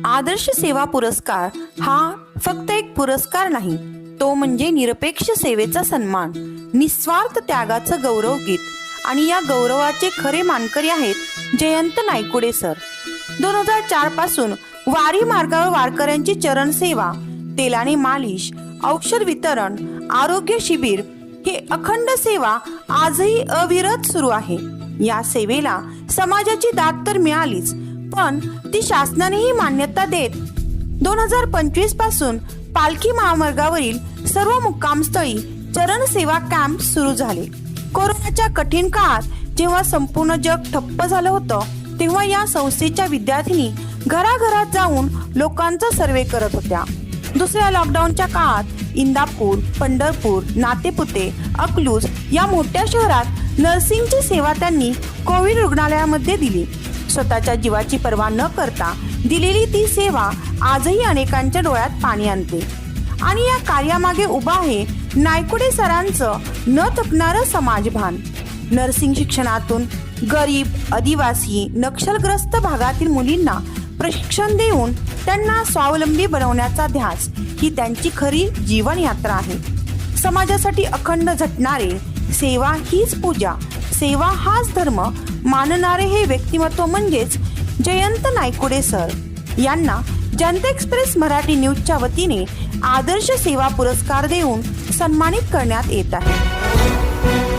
आदर्श सेवा पुरस्कार हा फक्त एक पुरस्कार नाही, तो म्हणजे निरपेक्ष सेवेचा सन्मान, निस्वार्थ त्यागाचं गौरव गीत. आणि या गौरवाचे खरे मानकरी आहेत जयंत नायकुडे सर. 2004 पासून वारी मार्गावर वारकऱ्यांची चरण सेवा, तेलाने मालिश, औषध वितरण, आरोग्य शिबिर ही अखंड सेवा आजही अविरत सुरू आहे. या सेवेला समाजाची दाद तर मिळालीच, पण ती शासनानेही मान्यता देत 2025 पासून पालखी महामार्गावरील सर्व मुक्कामस्थळी चरण सेवा कॅम्प सुरू झाले. कोरोनाच्या कठीण काळात जेव्हा संपूर्ण जग ठप्प झालं होतं, तेव्हा या संस्थेच्या विद्यार्थिनी घराघरात जाऊन लोकांचा सर्वे करत होत्या. दुसऱ्या लॉकडाऊनच्या काळात इंदापूर, पंढरपूर, नातेपुते, अकलूज या मोठ्या शहरात नर्सिंगची सेवा त्यांनी कोविड रुग्णालयामध्ये दिली. स्वतःच्या जीवाची पर्वा न करता दिलेली ती सेवा आजही अनेकांच्या डोळ्यात पाणी आणते. आणि या कार्यामागे उभा आहे नायकुडे सरांचं न थकणारं समाजभान. नर्सिंग शिक्षणातून गरीब, आदिवासी, नक्षलग्रस्त भागातील मुलींना प्रशिक्षण देऊन त्यांना स्वावलंबी बनवण्याचा ध्यास ही त्यांची खरी जीवन यात्रा आहे. समाजासाठी अखंड झटणारे, सेवा हीच पूजा, सेवा हाच धर्म मानणारे हे व्यक्तिमत्व म्हणजेच जयंत नायकुडे सर. यांना जनता एक्सप्रेस मराठी न्यूजच्या वतीने आदर्श सेवा पुरस्कार देऊन सन्मानित करण्यात येत आहे.